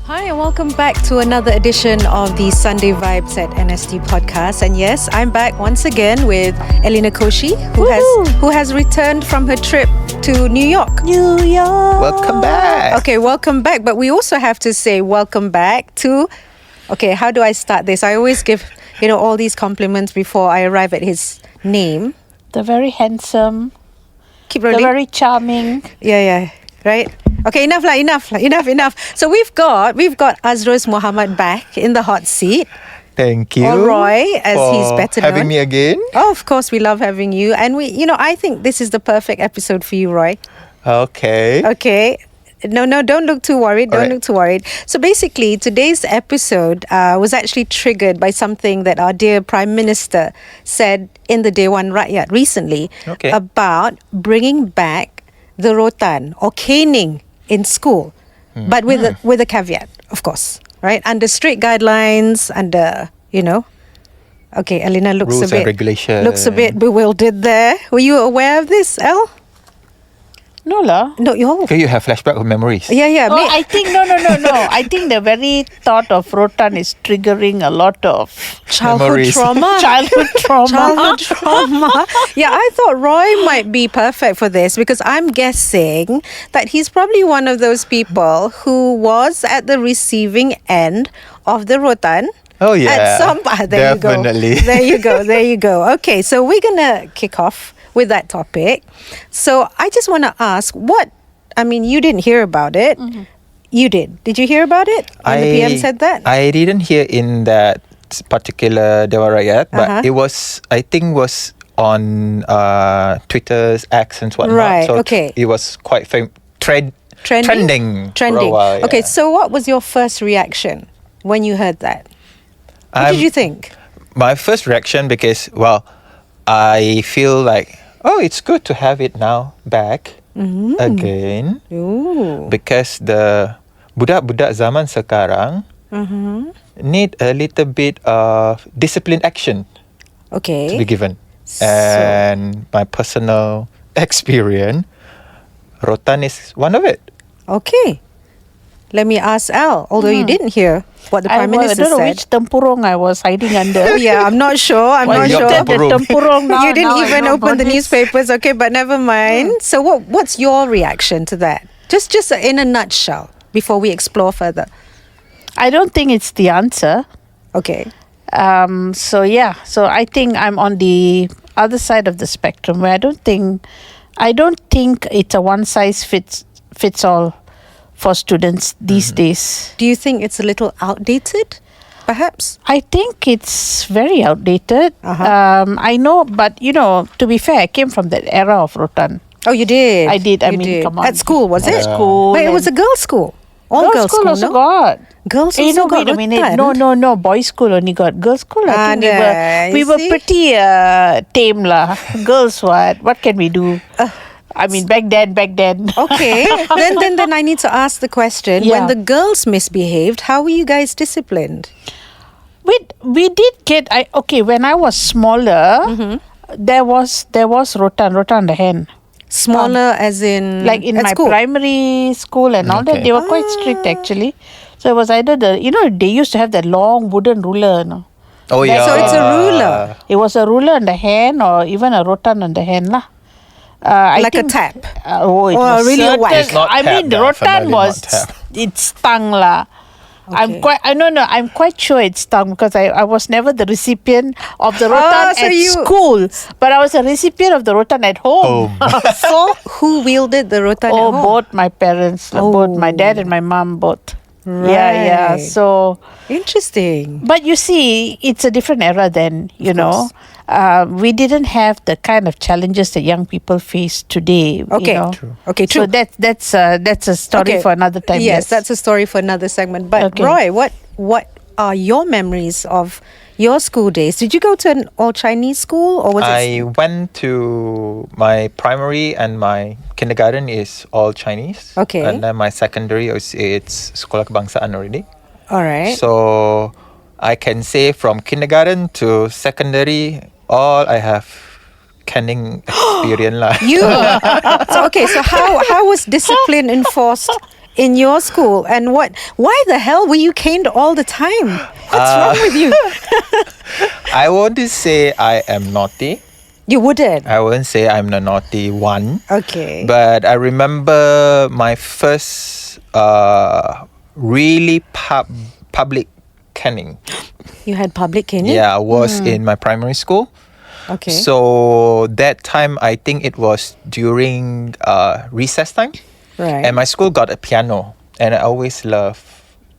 Hi, and welcome back to another edition of the Sunday Vibes at NST podcast. And yes, I'm back once again with Elena Koshi, who has returned from her trip to New York. Welcome back. Okay, welcome back. But we also have to say welcome back to... Okay, how do I start this? I always give, all these compliments before I arrive at his name. The very handsome. Keep rolling. The very charming. Yeah. Right? Okay, enough. So we've got Azroz Muhammad back in the hot seat. Thank you. Or Roy, as he's better known. Having me again. Oh, of course, we love having you. And I think this is the perfect episode for you, Roy. Okay. No, don't look too worried. Look too worried. So basically, today's episode was actually triggered by something that our dear Prime Minister said in the Day One Rakyat recently about bringing back the Rotan or caning in school, but with a caveat, of course, right? Under strict guidelines, Okay, Elena looks Rules and regulations. looks a bit bewildered there. Were you aware of this, El? No lah. No, Okay, you have flashback of memories. Yeah. Oh, I think no. I think the very thought of Rotan is triggering a lot of childhood Memories. trauma. childhood trauma. Childhood trauma. Yeah, I thought Roy might be perfect for this because I'm guessing that he's probably one of those people who was at the receiving end of the Rotan. Oh yeah. At some Definitely. There you go. Okay, so we're gonna kick off with that topic. So I just want to ask, you didn't hear about it. Mm-hmm. You did. Did you hear about it when the PM said that? I didn't hear in that particular Dewan Rakyat, but it was, I think, was on Twitter's X and whatnot. Right, so okay. It was quite trending for a while. Okay, so what was your first reaction when you heard that? What did you think? My first reaction, because, I feel like, it's good to have it now back again. Ooh. Because the budak-budak zaman sekarang need a little bit of disciplined action to be given. And my personal experience, Rotan is one of it. Okay. Let me ask Al, although you didn't hear what the Prime Minister I don't know said. which tempurung I was hiding under. Yeah, I'm not sure. your tempurung. The tempurung now, You didn't now even I know open the about this. newspapers, okay, but never mind. So what's your reaction to that? Just in a nutshell, before we explore further. I don't think it's the answer. Okay. So I think I'm on the other side of the spectrum where I don't think it's a one size fits all for students these days. Do you think it's a little outdated, perhaps? I think it's very outdated. I know, but to be fair, I came from that era of Rotan. Oh, you did? I did. Come on. At school, was it? At school. But it was a girls' school. All girls' school, also no? got. Girls also got wait a minute. Rotan. No. Boys' school only got. Girls' school, I think we were pretty tame lah. Girls, what can we do? Back then. Okay. then I need to ask the question. Yeah. When the girls misbehaved, how were you guys disciplined? We did get. When I was smaller, there was Rotan the hen. Smaller as in like in my school? primary school and all that, they were quite strict actually. So it was either they used to have that long wooden ruler. No? Oh yeah. So it's a ruler. It was a ruler on the hand or even a Rotan on the hand lah. Like a tap. It Or was really a certain. whack. It's not tap, the Rotan definitely was not tap. it stung lah. Okay. I'm quite sure it stung because I was never the recipient of the Rotan so at you- school, but I was a recipient of the Rotan at home. So who wielded the Rotan at home? Both my parents, both my dad and my mom, both. Right. Yeah. So Interesting. but you see, it's a different era then, course. We didn't have the kind of challenges that young people face today. Okay. You know. True. Okay, true. So that's a story for another time. Yes, that's a story for another segment. But Okay. Roy, what are your memories of your school days? Did you go to an all-Chinese school or was I went to my primary and my kindergarten is all Chinese. Okay. And then my secondary it's Sekolah Kebangsaan already. all right? So I can say from kindergarten to secondary, all I have canning experience lah. So how was discipline enforced in your school? And why the hell were you caned all the time? What's wrong with you? I won't say I am naughty. You wouldn't? I wouldn't say I'm the naughty one. Okay. But I remember my first really public caning. You had public caning? Yeah, I was in my primary school. Okay. So that time, I think it was during recess time. Right. And my school got a piano. And I always love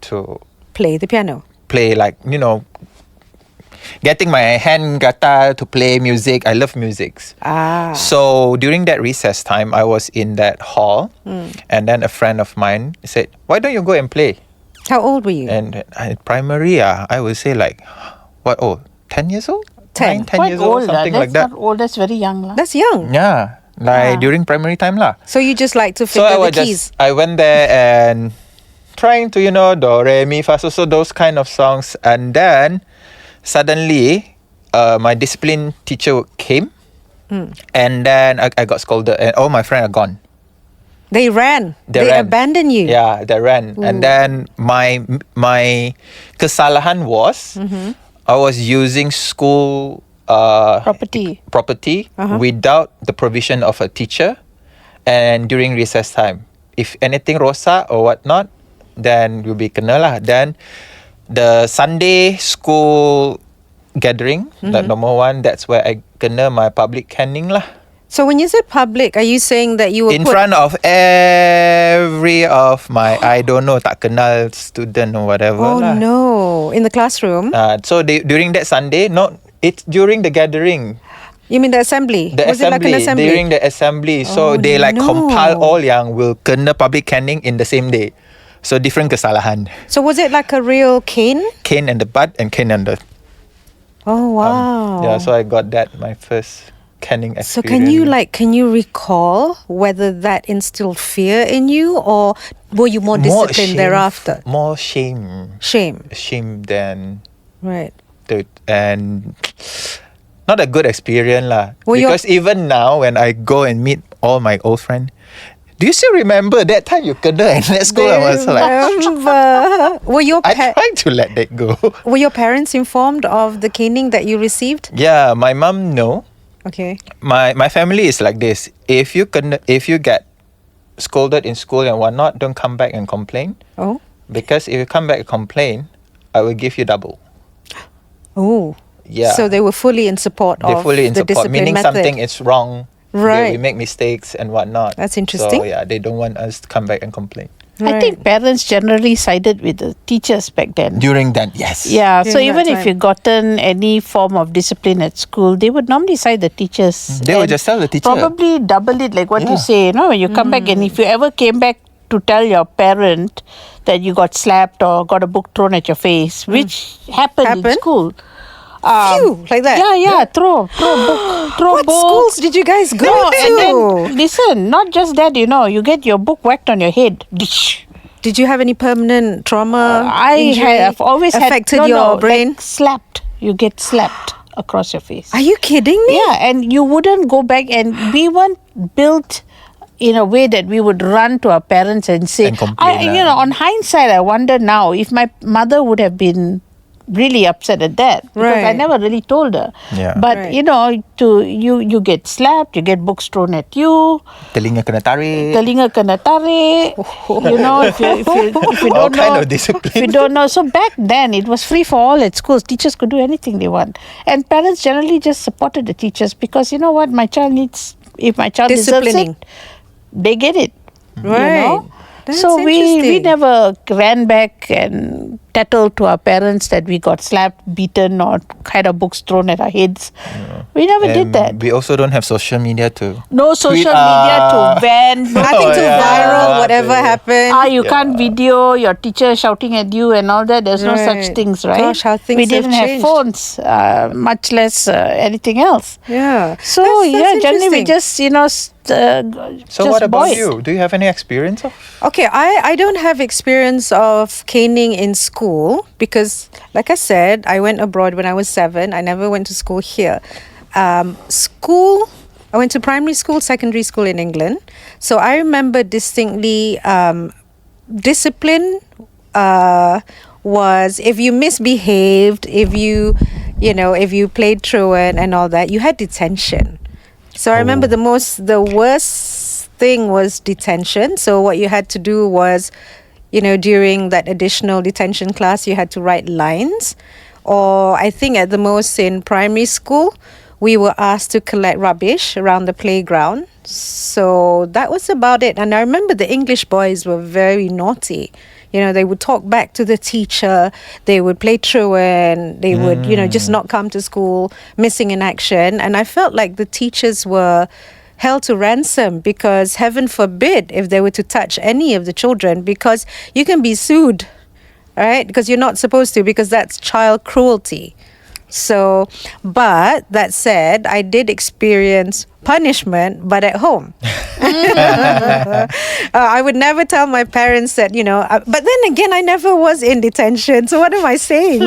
to Play the piano. play, like, getting my hand guitar to play music. I love music. So during that recess time, I was in that hall. And then a friend of mine said, why don't you go and play? How old were you? And primary, I would say 10 years old? 10. 10 Quite years old, old. something like That's that. not old. That's very young. lah. That's young. Yeah, during primary time lah. So you just like to So finger the keys. I went there and trying to, do, re, mi, fa, so those kind of songs. And then suddenly, my discipline teacher came. And then I got scolded and all my friends are gone. They ran. They ran. abandoned you. Yeah, they ran. Ooh. And then my kesalahan was I was using school Property. without the provision of a teacher, and during recess time. If anything rosak or whatnot, then you'll be kena lah. Then the Sunday school gathering, that number one, that's where I kena my public caning lah. So when you said public, are you saying that you were In front of every of my, I don't know, tak kenal student or whatever Oh lah. no, in the classroom? So during that Sunday, it's during the gathering. You mean the assembly? The Was it like an assembly? During the assembly. So Oh, they no. compile all yang will kena public caning in the same day. So different kesalahan. So was it like a real cane? Cane and the butt and cane and the... Oh wow. yeah, so I got that, my first caning experience. So can you recall whether that instilled fear in you, or were you more disciplined thereafter? More shame. Shame than... Right. And not a good experience lah. Well, because even now when I go and meet all my old friends, do you still remember that time you kena and at school? I was like, Remember. I tried to let that go. Were your parents informed of the caning that you received? Yeah, my mom no. Okay. My family is like this. If you get scolded in school and whatnot, don't come back and complain. Oh. Because if you come back and complain, I will give you double. Oh. Yeah. So they were fully in support They're of fully in the support, discipline meaning method. something is wrong. Right. We make mistakes and whatnot. That's interesting. So yeah, they don't want us to come back and complain. I think parents generally sided with the teachers back then. During that, yes. Yeah, so During even that if you gotten any form of discipline at school, they would normally side the teachers. They would and just tell the teacher. Probably double it, like what you Yeah. say, when you come back, and if you ever came back to tell your parent that you got slapped or got a book thrown at your face, which happened in school. Phew, like that. Yeah, throw book, throw What book. schools did you guys go No, to? and then, listen, not just that, you get your book whacked on your head. Dish. Did you have any permanent trauma? I've always affected had, your brain. Like slapped. You get slapped across your face. Are you kidding me? Yeah, and you wouldn't go back, and we weren't built in a way that we would run to our parents and say, And complain, on hindsight, I wonder now if my mother would have been really upset at that, because I Right. never really told her. Yeah. But Right. you get slapped, you get books thrown at you, Telinga kena tarik. telinga kena tarik. If you All don't kind know, of discipline. if you don't know. So back then it was free for all at schools. Teachers could do anything they want, and parents generally just supported the teachers, because you know what, my child needs. If my child deserves Disciplining. it, they get it. Right. That's So we interesting. never ran back and tattled to our parents that we got slapped, beaten, or had our books thrown at our heads. We never did And that. we also don't have social media to... No social tweet, media to vent. Nothing too yeah. viral, whatever happened. You can't video your teacher shouting at you and all that. There's no such Right. things, right? Gosh, how things we didn't have have changed. phones, much less anything else. Yeah. So That's generally we interesting. just So just what about boys. you? Do you have any experience of... Okay, I don't have experience of caning in school because, like I said, I went abroad when I was 7. I never went to school here. I went to primary school, secondary school in England. So I remember distinctly discipline was if you misbehaved, if you played truant and all that, you had detention. So I remember the worst thing was detention. So what you had to do was, during that additional detention class, you had to write lines. Or I think at the most in primary school, we were asked to collect rubbish around the playground. So that was about it. And I remember the English boys were very naughty. They would talk back to the teacher. They would play truant. They would, just not come to school, missing in action. And I felt like the teachers were held to ransom because heaven forbid if they were to touch any of the children, because you can be sued, right? Because you're not supposed to, because that's child cruelty. So, but that said, I did experience punishment, but at home. I would never tell my parents that, but then again, I never was in detention. So what am I saying,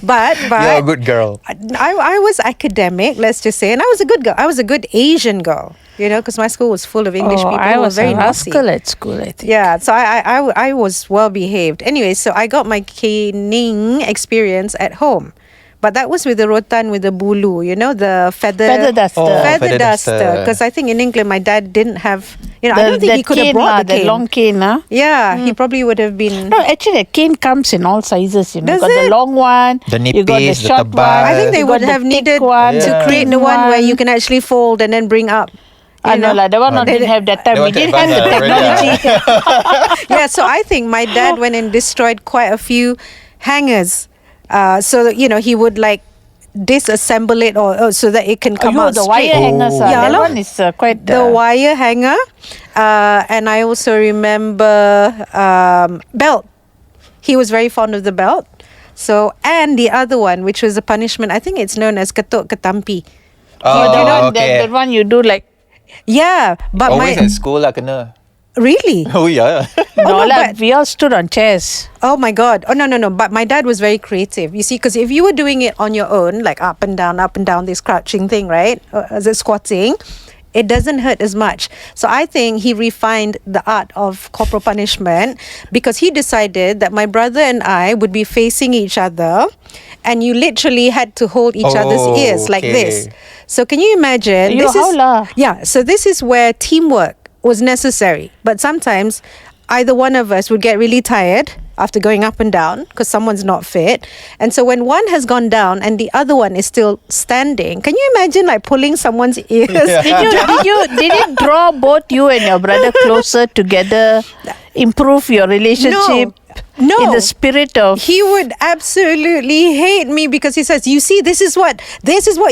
But you're a good girl. I was academic, let's just say, and I was a good girl. I was a good Asian girl, because my school was full of English people. I was very a rascal at school, I think. Yeah, so I was well behaved. Anyway, so I got my caning experience at home. But that was with the Rotan with the bulu, the feather duster. Feather duster. Because I think in England, my dad didn't have, I don't think he could have brought the cane. The long cane, huh? Yeah, he probably would have been. No, actually, a cane comes in all sizes, you Does got it? the long one, The you got the nipis, the short tebal. one. I think they you would got the have thick needed one, to create the one where you can actually fold and then bring up. No, that one didn't have that time. We didn't have the technology. Yeah, so I think my dad went and destroyed quite a few hangers. So that, he would disassemble it or so that it can come out the straight. wire hangers. Yeah, That one is quite... the wire hanger. And I also remember belt. He was very fond of the belt. So, and the other one, which was a punishment, I think it's known as ketuk ketampi. That one you do like... Yeah, but Always at school lah kena. Really? Oh yeah. No, but- we all stood on chairs. Oh my God. Oh, no. But my dad was very creative. You see, because if you were doing it on your own, like up and down, this crouching thing, right? As a squatting, it doesn't hurt as much. So I think he refined the art of corporal punishment because he decided that my brother and I would be facing each other and you literally had to hold each other's ears like this. So can you imagine? So this is where teamwork was necessary. But sometimes either one of us would get really tired after going up and down because someone's not fit. And so when one has gone down and the other one is still standing, can you imagine pulling someone's ears? Did it draw both you and your brother closer together, improve your relationship? No. In the spirit of... He would absolutely hate me because he says, you see, this is what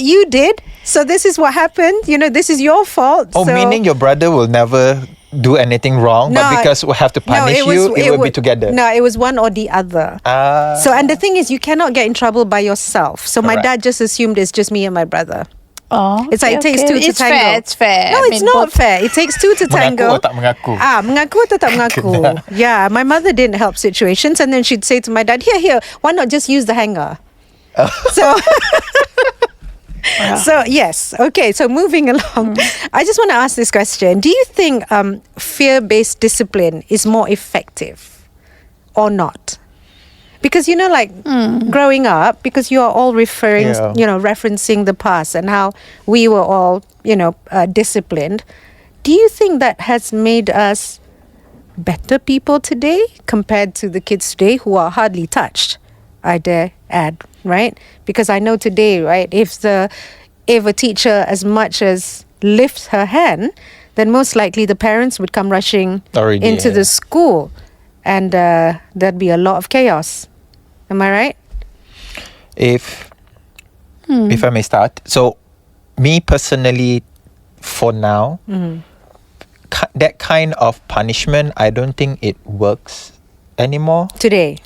you did. So this is what happened. This is your fault. Oh, so, meaning your brother will never do anything wrong, but because we have to punish you, it will be together. No, it was one or the other. So, and the thing is, you cannot get in trouble by yourself. So my dad just assumed it's just me and my brother. Oh, it's it takes two to tango. It's fair. No, it's not fair. It takes two to tango. Mengaku atau tak mengaku? Mengaku atau tak mengaku. Yeah, my mother didn't help situations, and then she'd say to my dad, here, why not just use the hanger? So yes, okay. So moving along, I just want to ask this question: do you think fear-based discipline is more effective or not? Because growing up, because you are all referencing the past and how we were all disciplined. Do you think that has made us better people today compared to the kids today who are hardly touched? I dare add, right? Because I know today, right, if a teacher as much as lifts her hand, then most likely the parents would come rushing into the school. And there'd be a lot of chaos. Am I right? If I may start. So, me personally, for now, that kind of punishment, I don't think it works anymore. Today.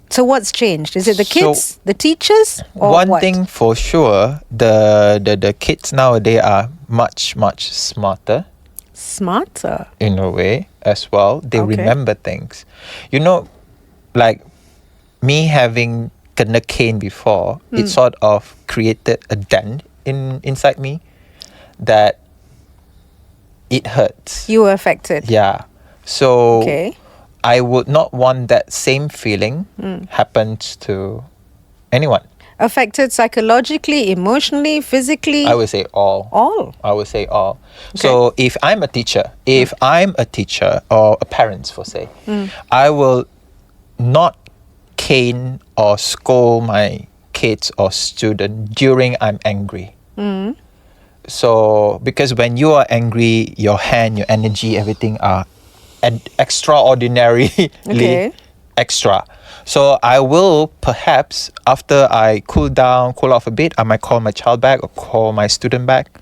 So what's changed? Is it the kids, the teachers, or one what? thing for sure, the kids nowadays are much, much smarter. Smarter? In a way as well. They remember things. Like me having kena cane before, it sort of created a dent inside me that it hurts. You were affected. Yeah. So I would not want that same feeling happens to anyone. Affected psychologically, emotionally, physically? I would say all. All? I would say all. Okay. So if I'm a teacher, or a parent for say, I will not cane or scold my kids or student during I'm angry. So because when you are angry, your hand, your energy, everything are extraordinarily extra. So I will perhaps, after I cool off a bit, I might call my child back or call my student back.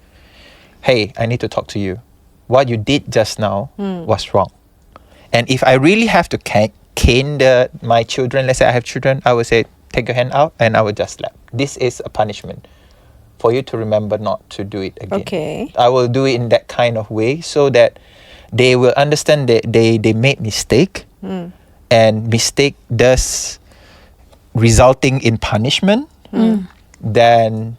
Hey, I need to talk to you. What you did just now was wrong. And if I really have to cane my children, let's say I have children, I would say, take your hand out, and I would just slap. This is a punishment for you to remember not to do it again. Okay. I will do it in that kind of way so that they will understand that they made mistake, and mistake does resulting in punishment. Then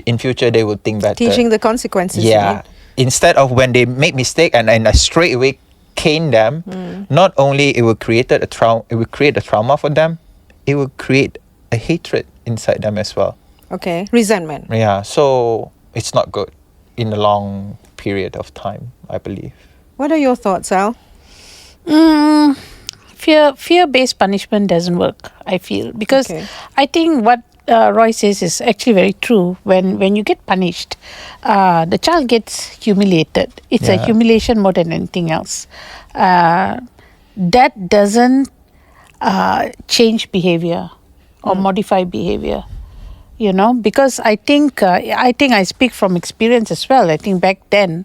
in future they will think better. Teaching the consequences. Yeah. Instead of when they make mistake and I straight away cane them, not only it will create a trauma for them, it will create a hatred inside them as well. Okay. Resentment. Yeah. So it's not good in a long period of time, I believe. What are your thoughts, Al? Fear-based punishment doesn't work, I feel, because I think what Roy says is actually very true. When you get punished, the child gets humiliated. It's a humiliation more than anything else. That doesn't change behavior or modify behavior. You know, because I think I speak from experience as well. I think back then,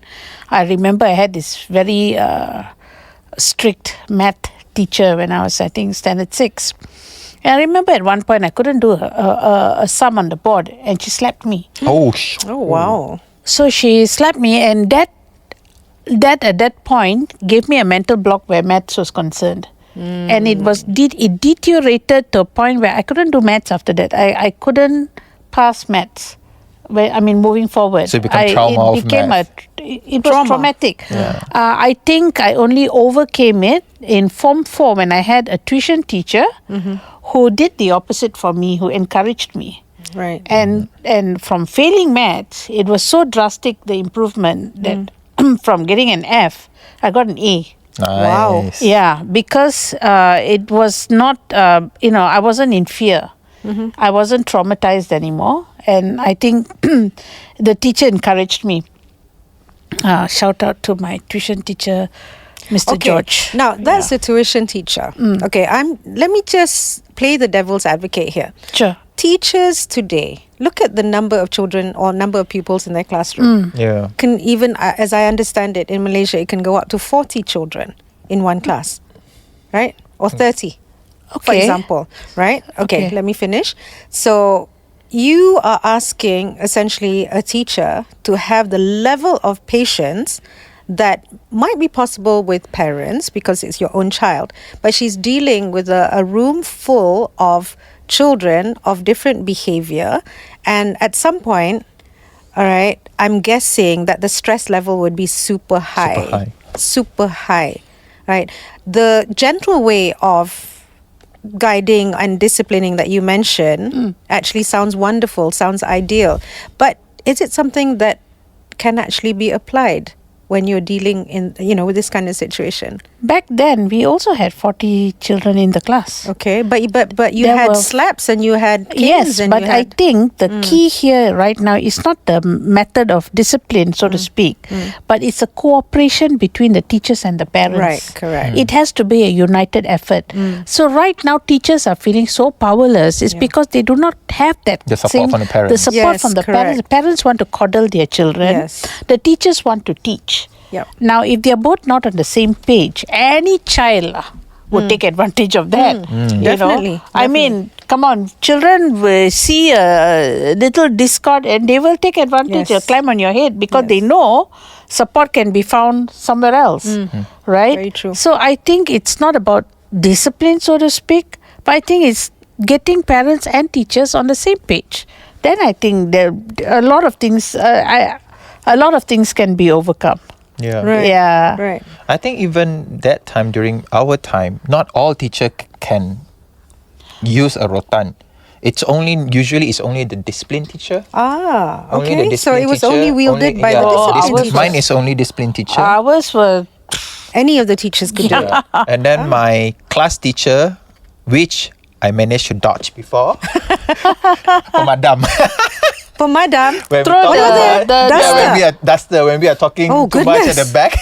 I remember I had this very strict math teacher when I was, I think, standard 6. And I remember at one point I couldn't do a sum on the board, and she slapped me. Oh wow! So she slapped me, and that at that point gave me a mental block where maths was concerned. And it deteriorated to a point where I couldn't do maths after that. I couldn't pass maths. Moving forward. So it became trauma of math. It was traumatic. Yeah. I think I only overcame it in Form 4 when I had a tuition teacher who did the opposite for me, who encouraged me. Right. And from failing maths, it was so drastic, the improvement, that from getting an F, I got an A. Nice. Wow. Yeah, because it was not, I wasn't in fear. I wasn't traumatized anymore. And I think the teacher encouraged me. Shout out to my tuition teacher, Mr. George. Now, that's the tuition teacher. Okay, let me just play the devil's advocate here. Sure. Teachers today, look at the number of children or number of pupils in their classroom. Yeah. Can even, as I understand it, in Malaysia, it can go up to 40 children in one class, right? Or 30, for example, right? Okay, let me finish. So you are asking essentially a teacher to have the level of patience that might be possible with parents because it's your own child, but she's dealing with a room full of children of different behavior, and at some point, all right, I'm guessing that the stress level would be super high, right? The gentle way of guiding and disciplining that you mentioned actually sounds wonderful, sounds ideal, but is it something that can actually be applied when you're dealing with this kind of situation? Back then, we also had 40 children in the class. Okay, but you had slaps and you had canes. Yes, but I think the key here right now is not the method of discipline, so to speak, but it's a cooperation between the teachers and the parents. Right, correct. It has to be a united effort. So right now, teachers are feeling so powerless. It's because they do not have that the support from the parents. The support from the parents. The parents want to coddle their children. Yes. The teachers want to teach. Yep. Now, if they are both not on the same page, any child would take advantage of that. Definitely. I mean, come on, children will see a little discord and they will take advantage or climb on your head because they know support can be found somewhere else, right? Very true. So I think it's not about discipline, so to speak, but I think it's getting parents and teachers on the same page. Then I think there a lot of things can be overcome. Yeah. Right. Yeah. Right. I think even that time, during our time, not all teacher can use a rotan. Usually it's only the discipline teacher. Only the Okay. So discipline it was teacher, only wielded by the Oh, discipline ours teacher. Mine is only discipline teacher. Ours were Any of the teachers could do it. Yeah. And then my class teacher, which I managed to dodge before, pemadam. Pemadam. When we Throw talk the- about- the- when we are talking Oh, too much at goodness. the back.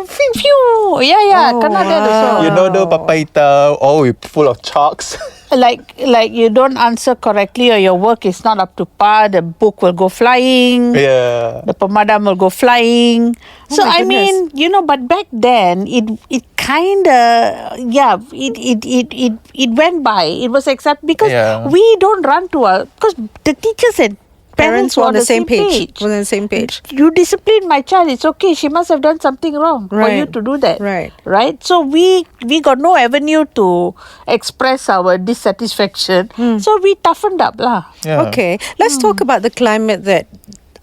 phew. Yeah. Oh, Kena that also. You know the papaita, full of chalks. Like you don't answer correctly or your work is not up to par, the book will go flying. Yeah. The pemadam will go flying. Oh So my I mean, but back then it kind of it went by. It was accepted because Yeah. we don't run to because the teachers and parents were on the same page. Were on the same page. You discipline my child, it's okay. She must have done something wrong for you Right. to do that. Right. So we got no avenue to express our dissatisfaction. So we toughened up lah. Yeah. Okay. Let's talk about the climate that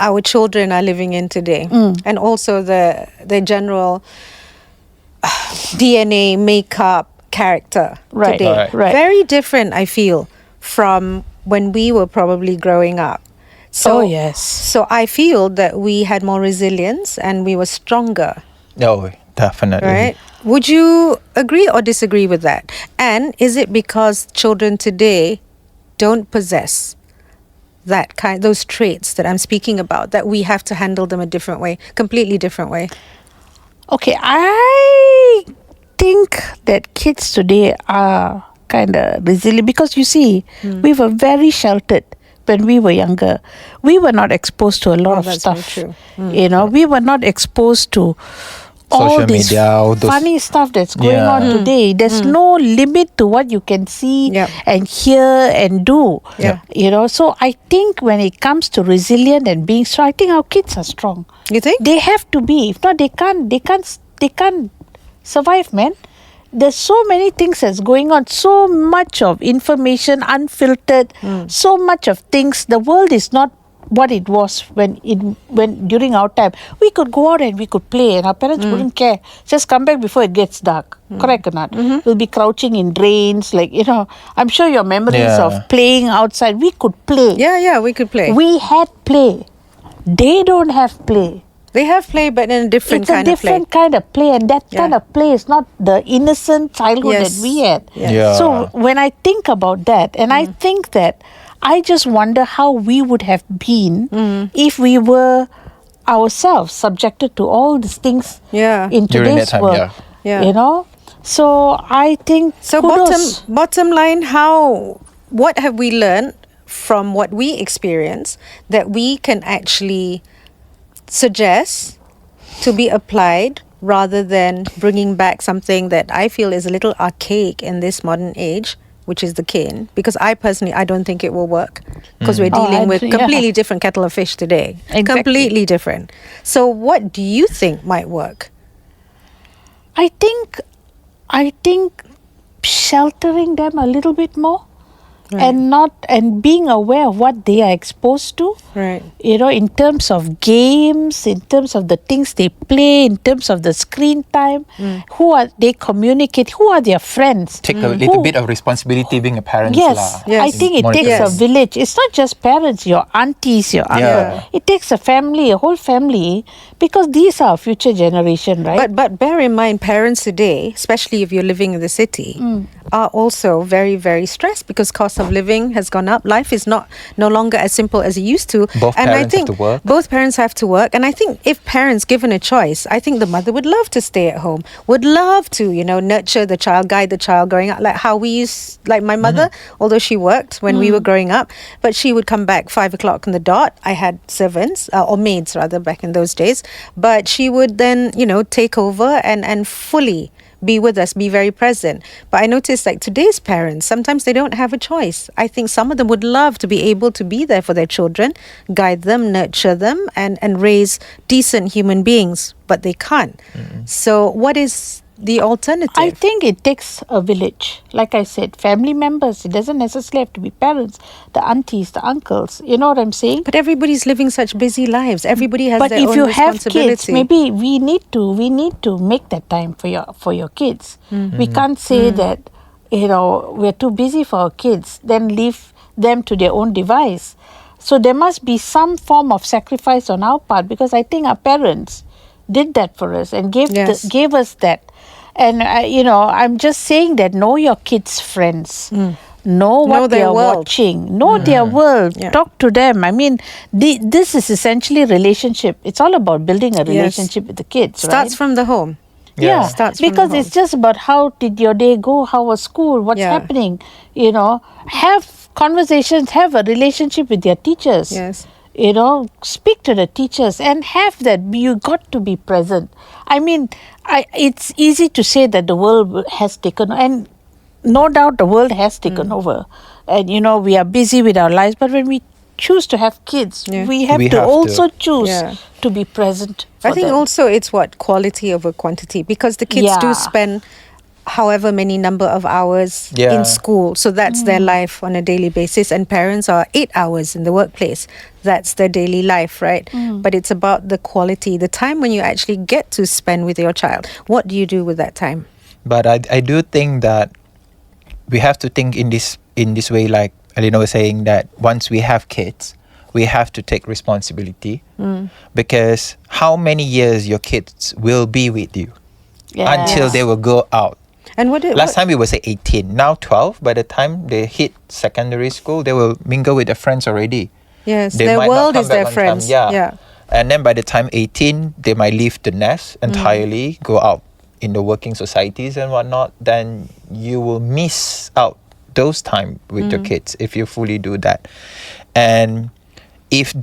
our children are living in today, and also the general DNA makeup character Right. today. Right. Very different, I feel, from when we were probably growing up. So, Oh, yes. So I feel that we had more resilience and we were stronger, Oh, definitely. right? Would you agree or disagree with that? And is it because children today don't possess those traits that I'm speaking about, that we have to handle them a different way, completely different way? Okay, I think that kids today are kind of resilient because you see, we were very sheltered when we were younger. We were not exposed to a lot of that's stuff. very true. We were not exposed to all Social this media, all those- funny stuff that's going Yeah. on today. There's no limit to what you can see Yep. and hear and do. Yeah. So I think when it comes to resilient and being strong, I think our kids are strong. You think? They have to be. If not, they can't survive, man. There's so many things that's going on. So much of information, unfiltered. So much of things. The world is not what it was when during our time. We could go out and we could play, and our parents wouldn't care. Just come back before it gets dark. Correct or not? We'll be crouching in drains, I'm sure your memories Yeah. of playing outside. We could play. Yeah, we could play. We had play. They don't have play. They have play, but in a different It's a kind of play. different kind of play, and that Yeah. kind of play is not the innocent childhood Yes. that we had. Yes. Yeah. So when I think about that, and I think that I just wonder how we would have been if we were ourselves subjected to all these things Yeah. in During today's that time, world. yeah. So I think So kudos. bottom line, what have we learned from what we experience that we can actually suggest to be applied rather than bringing back something that I feel is a little archaic in this modern age, which is the cane? Because I don't think it will work, because we're Oh, dealing I with agree, yeah. completely different kettle of fish today. Exactly. Completely different. So what do you think might work? I think sheltering them a little bit more. Right. And being aware of what they are exposed to. Right. In terms of games, in terms of the things they play, in terms of the screen time, who are they communicate, who are their friends. Take a little bit of responsibility being a parent. Yes, Yes. I think it More takes a important. village. It's not just parents, your aunties, your uncle. Yeah. It takes a family, a whole family, because these are future generation, right? But bear in mind, parents today, especially if you're living in the city, are also very, very stressed because cost of living has gone up. Life is no longer as simple as it used to. Both and I parents have think to work. both parents have to work. And I think if parents given a choice, I think the mother would love to stay at home, would love to, nurture the child, guide the child growing up, like how we used, like my mother, although she worked when we were growing up, but she would come back 5 o'clock on the dot. I had servants, or maids rather, back in those days. But she would then, take over and fully be with us, be very present. But I noticed like today's parents, sometimes they don't have a choice. I think some of them would love to be able to be there for their children, guide them, nurture them, and raise decent human beings, but they can't. So what is the alternative? I think it takes a village. Like I said, family members. It doesn't necessarily have to be parents, the aunties, the uncles. You know what I'm saying? But everybody's living such busy lives. Everybody has But their if own you have responsibility. kids, maybe we need to make that time for your kids. We can't say that, you know, we're too busy for our kids, then leave them to their own device. So there must be some form of sacrifice on our part, because I think our parents did that for us and gave us that. And you know, I'm just saying that know your kids' friends. Know what they are watching. Know their world. Yeah. Talk to them. I mean, this is essentially relationship. It's all about building a relationship with the kids. Starts from the home. Yeah, Starts from because the home. it's just about how did your day go? How was school? What's happening? You know, have conversations. Have a relationship with your teachers. Yes. You know, speak to the teachers and have that. You got to be present. I mean, it's easy to say that the world has taken, and no doubt the world has taken over. And, you know, we are busy with our lives. But when we choose to have kids, we have to also choose to be present for I think them. also it's quality over quantity, because the kids do spend however many number of hours in school. So that's their life on a daily basis. And parents are 8 hours in the workplace. That's their daily life, right? But it's about the quality, the time when you actually get to spend with your child. What do you do with that time? But I do think that we have to think in this way, like Elena was saying, that once we have kids, we have to take responsibility, because how many years your kids will be with you until they will go out. And last time we would say 18, now 12. By the time they hit secondary school, they will mingle with their friends already. Yes, They their might not world come is back their on friends. time. Yeah. And then by the time 18, they might leave the nest entirely, go out in the working societies and whatnot. Then you will miss out those time with your kids if you fully do that. And if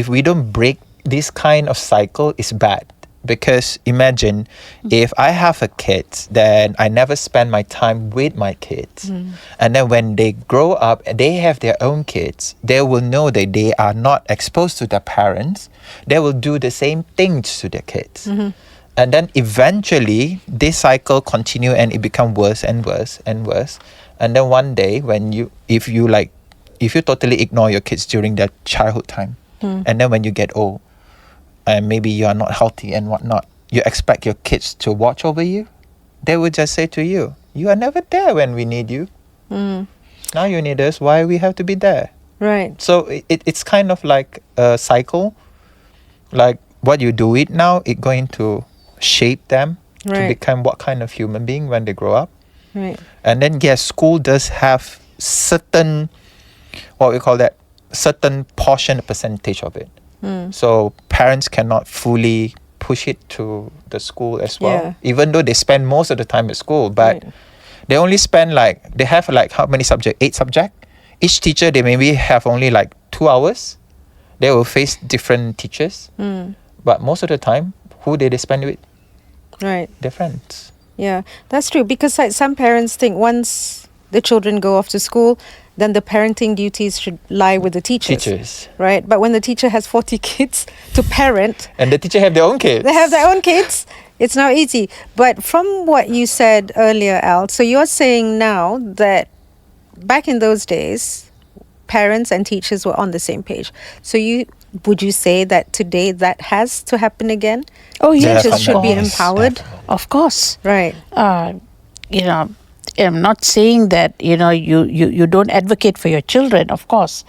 we don't break this kind of cycle, is bad. Because imagine if I have a kid, then I never spend my time with my kids. And then when they grow up and they have their own kids, they will know that they are not exposed to their parents. They will do the same things to their kids. And then eventually this cycle continue and it become worse and worse and worse. And then one day if you totally ignore your kids during their childhood time, and then when you get old, and maybe you are not healthy and whatnot, you expect your kids to watch over you? They would just say to you, you are never there when we need you. Now you need us, why we have to be there? Right. So it's kind of like a cycle. Like what you do it now, it's going to shape them to become what kind of human being when they grow up. Right. And then yes, school does have certain, what we call that, certain portion, percentage of it. So parents cannot fully push it to the school as well, even though they spend most of the time at school. But they only spend they have how many subjects? 8 subjects. Each teacher, they maybe have only 2 hours. They will face different teachers. But most of the time, who they spend with? Right. Their friends. Yeah, that's true. Because some parents think once the children go off to school, then the parenting duties should lie with the teachers. Right? But when the teacher has 40 kids to parent... And the teacher have their own kids. They have their own kids. It's not easy. But from what you said earlier, Al, so you're saying now that back in those days, parents and teachers were on the same page. So would you say that today that has to happen again? Oh, yes. Teachers should be empowered? Of course. Right. You know, I'm not saying that, you know, you don't advocate for your children, of course.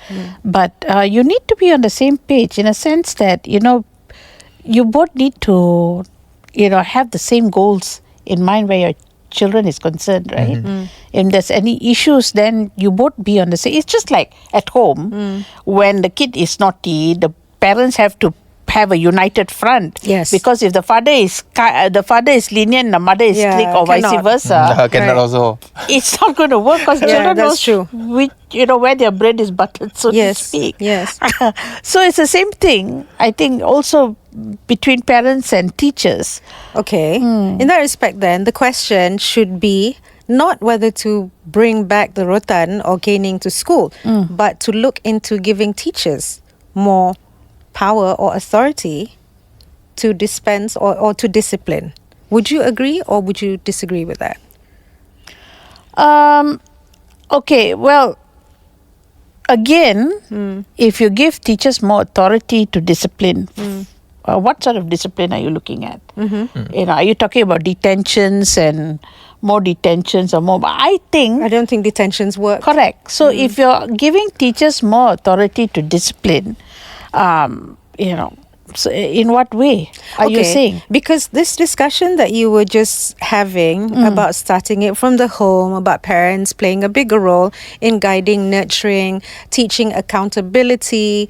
But you need to be on the same page in a sense that, you know, you both need to, you know, have the same goals in mind where your children is concerned, right? If there's any issues, then you both be on the same. It's just like at home, when the kid is naughty, the parents have to have a united front. Yes. Because if the father is lenient, the mother is strict, or vice versa, Cannot also. it's not going to work because children know where their bread is buttered, so to speak. Yes. So it's the same thing, I think, also between parents and teachers. Okay. In that respect, then, the question should be not whether to bring back the Rotan or caning to school, but to look into giving teachers more power or authority to dispense or to discipline Would you agree or would you disagree with that? Okay, well, again, if you give teachers more authority to discipline, what sort of discipline are you looking at? Are you talking about detentions and more detentions or more? But I don't think detentions work. Correct. So if you're giving teachers more authority to discipline, so in what way are you saying? Because this discussion that you were just having about starting it from the home, about parents playing a bigger role in guiding, nurturing, teaching accountability,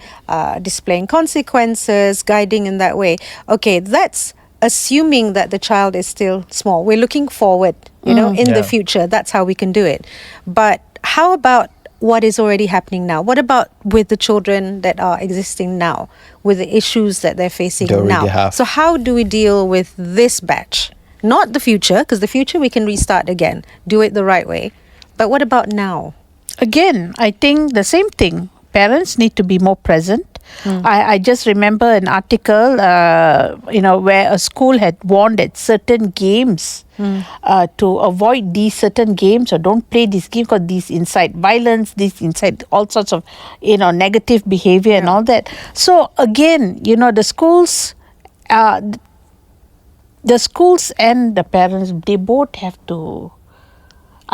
displaying consequences, guiding in that way. Okay, that's assuming that the child is still small. We're looking forward, in the future. That's how we can do it. But how about what is already happening now? What about with the children that are existing now, with the issues that they're facing now? So how do we deal with this batch? Not the future, because the future we can restart again, do it the right way. But what about now? Again, I think the same thing. Parents need to be more present. I just remember an article, where a school had warned that certain games to avoid these certain games, or don't play these games because these incite violence, these incite all sorts of, negative behavior and all that. So again, the schools and the parents, they both have to,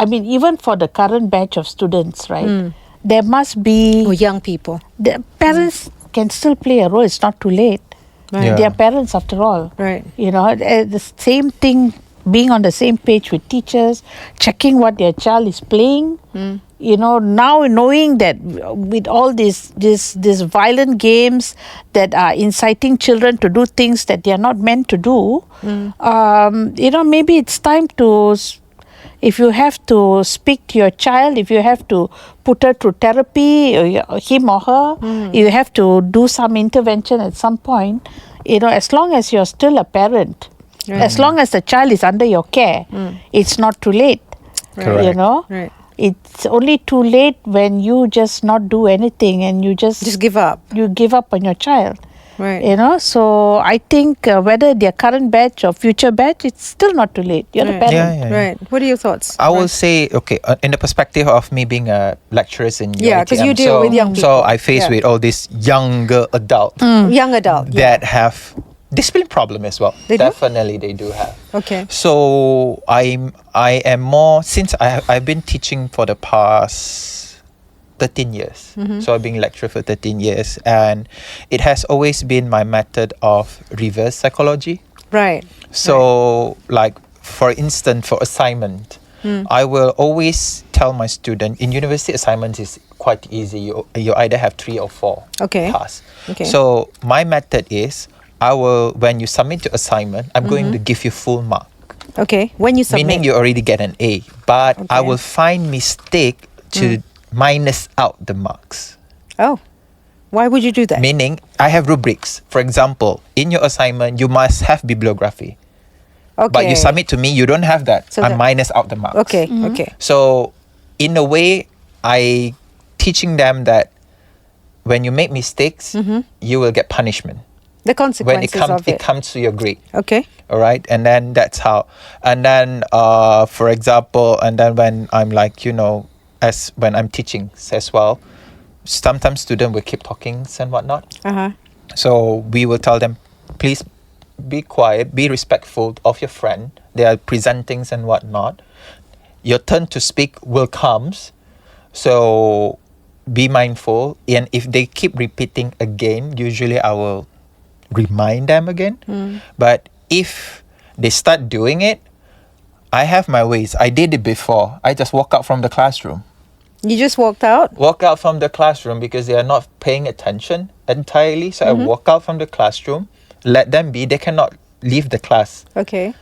even for the current batch of students, right? There must be... Or young people. The parents can still play a role. It's not too late. Right. Yeah. They are parents after all. Right. The same thing, being on the same page with teachers, checking what their child is playing. Now knowing that with all these violent games that are inciting children to do things that they are not meant to do, maybe it's time to... If you have to speak to your child, if you have to put her through therapy, him or her, you have to do some intervention at some point, as long as you're still a parent, as long as the child is under your care, it's not too late. Correct. Right. It's only too late when you just not do anything and you just give up. You give up on your child. Right. So I think whether their current batch or future batch, it's still not too late. You're the parent. Yeah. Right. What are your thoughts? I will say, in the perspective of me being a lecturer in UiTM, because you deal with young people. So I face with all these younger adults Young adult. that have discipline problem as well. They Definitely they do have. Okay. So I am more, since I've been teaching for the past 13 years. So I've been lecturer for 13 years, and it has always been my method of reverse psychology. Right. So like, for instance, for assignment, I will always tell my student, in university assignments is quite easy. You either have 3 or 4 tasks. Okay. So my method is, when you submit your assignment, I'm going to give you full mark. Okay. When you submit. Meaning you already get an A. But I will find mistake to minus out the marks. Oh. Why would you do that? Meaning, I have rubrics. For example, in your assignment, you must have bibliography. Okay. But you submit to me, you don't have that. So I minus out the marks. Okay. Okay. So, in a way, I teaching them that when you make mistakes, you will get punishment. The consequences When of it. it comes to your grade. Okay. All right. And then that's how. And then, for example, when I'm like, as when I'm teaching as well, sometimes students will keep talking and whatnot. So we will tell them, please be quiet, be respectful of your friend. They are presenting and whatnot. Your turn to speak will come. So be mindful. And if they keep repeating again, usually I will remind them again. But if they start doing it, I have my ways. I did it before. I just walk out from the classroom. You just walked out? Walk out from the classroom because they are not paying attention entirely. So I walk out from the classroom, let them be. They cannot leave the class. Okay.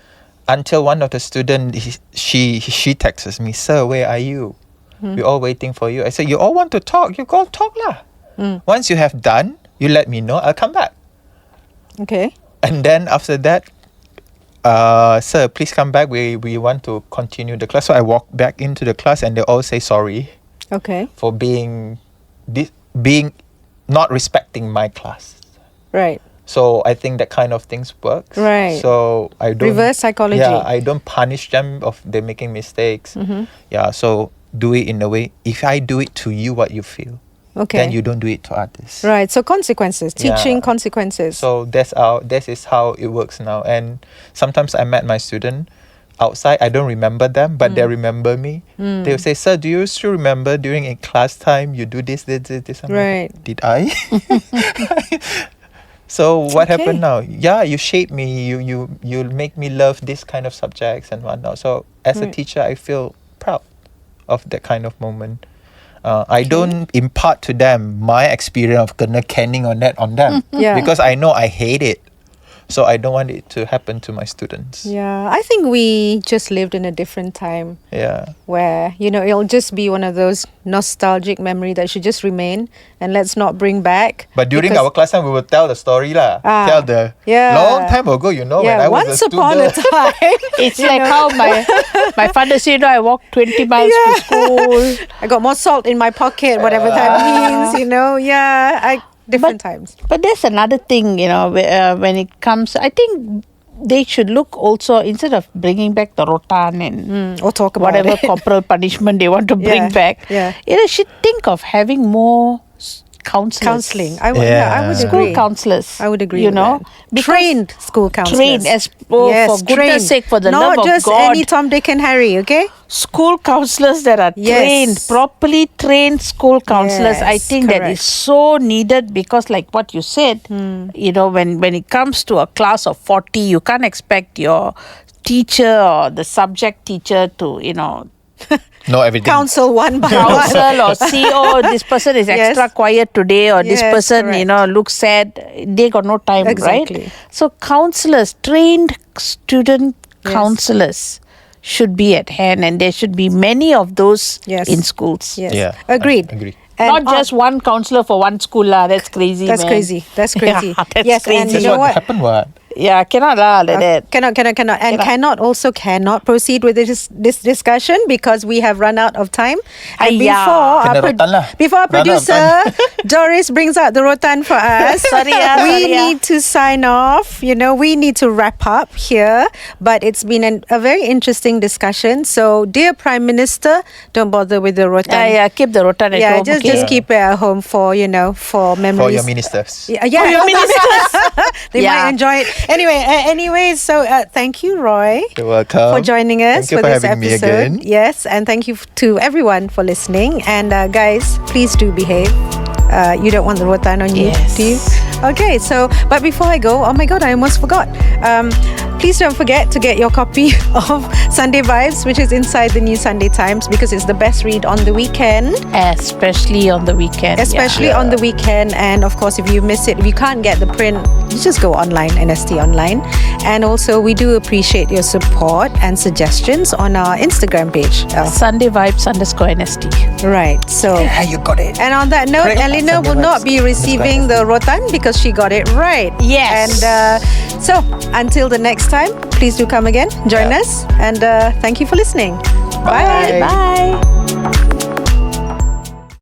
Until one of the students, she texts me, "Sir, where are you? We're all waiting for you." I said, "You all want to talk? You go talk lah. Once you have done, you let me know. I'll come back." Okay. And then after that, "Sir, please come back. We want to continue the class." So I walk back into the class and they all say sorry. Okay. For being not respecting my class. Right. So I think that kind of things works. Right. So I don't Reverse psychology. Yeah, I don't punish them of they making mistakes. Yeah. So do it in a way. If I do it to you, what you feel. Okay. Then you don't do it to others. Right. So consequences, teaching Yeah. consequences. So this is how it works now. And sometimes I met my student outside. I don't remember them, but they remember me. They will say, "Sir, do you still remember during in class time you do this?" I'm Right. like, did I? So what happened now? Yeah, you shape me. You make me love this kind of subjects and whatnot. So as a teacher, I feel proud of that kind of moment. I don't impart to them my experience of kena canning on them Yeah. because I know I hate it. So I don't want it to happen to my students. Yeah, I think we just lived in a different time Yeah. where, it'll just be one of those nostalgic memory that should just remain and let's not bring back. But during because- our class time, we will tell the story lah. Ah, Tell the yeah. long time ago, when I was once a student. upon a time. It's like how my father said, I walked 20 miles to school. I got more salt in my pocket, whatever that means, different times. But there's another thing, when it comes, I think they should look also, instead of bringing back the Rotan and Or talk about whatever it. corporal punishment they want to bring back, yeah. should think of having more counselors. Counselling. I would School agree. counselors. I would agree. You with know, that. because Trained school counselors. trained for goodness sake, for the Not love of just God. any Tom, Dick, and Harry. Okay. School counselors that are Yes. trained, properly trained school counselors. I Yes, think that is so needed because, like what you said, when it comes to a class of 40, you can't expect your teacher or the subject teacher to, No, everything. Counsel one by one. counsel or see, this person is Yes. extra quiet today, or this Yes, person, correct. looks sad. They got no time, Exactly. right? So counselors, trained student Yes. counselors should be at hand, and there should be many of those Yes. in schools. Yes. Yeah. Agreed. I agree. And Not just one counselor for one school lah. That's crazy. That's man. crazy. That's crazy. Yeah, that's yes, crazy. and That's you know what what? happened. What? Yeah, cannot lah like that. Cannot, and cannot proceed with this discussion because we have run out of time. And Aiya. Kena rotan lah. before our Run out of producer Doris brings out the rotan for us, Sorry, we need to sign off. We need to wrap up here. But it's been a very interesting discussion. So, dear Prime Minister, don't bother with the rotan. Yeah, keep the rotan at home. just okay? just keep it at home for for memories. For your ministers. Yeah, For your ministers. they Yeah. might enjoy it. Anyway, so thank you, Roy, You're welcome. for joining us Thank you for for this having me episode. again. Yes, and thank you to everyone for listening. And guys, please do behave. You don't want the rotan on you, Yes. do you? Okay, so but before I go, oh my God, I almost forgot. Please don't forget to get your copy of Sunday Vibes, which is inside the New Sunday Times, because it's the best read on the weekend. Especially on the weekend. Especially on the weekend. And of course, if you miss it, if you can't get the print, you just go online, NST online. And also, we do appreciate your support and suggestions on our Instagram page. Sunday Vibes _NST. Right. So, Yeah, you got it. and on that note, Correct. Elena Sunday will not Vibes be receiving the rotan because she got it right. Yes. And so, until the next time, please do come again, join Yeah. us, and thank you for listening. Bye. Bye.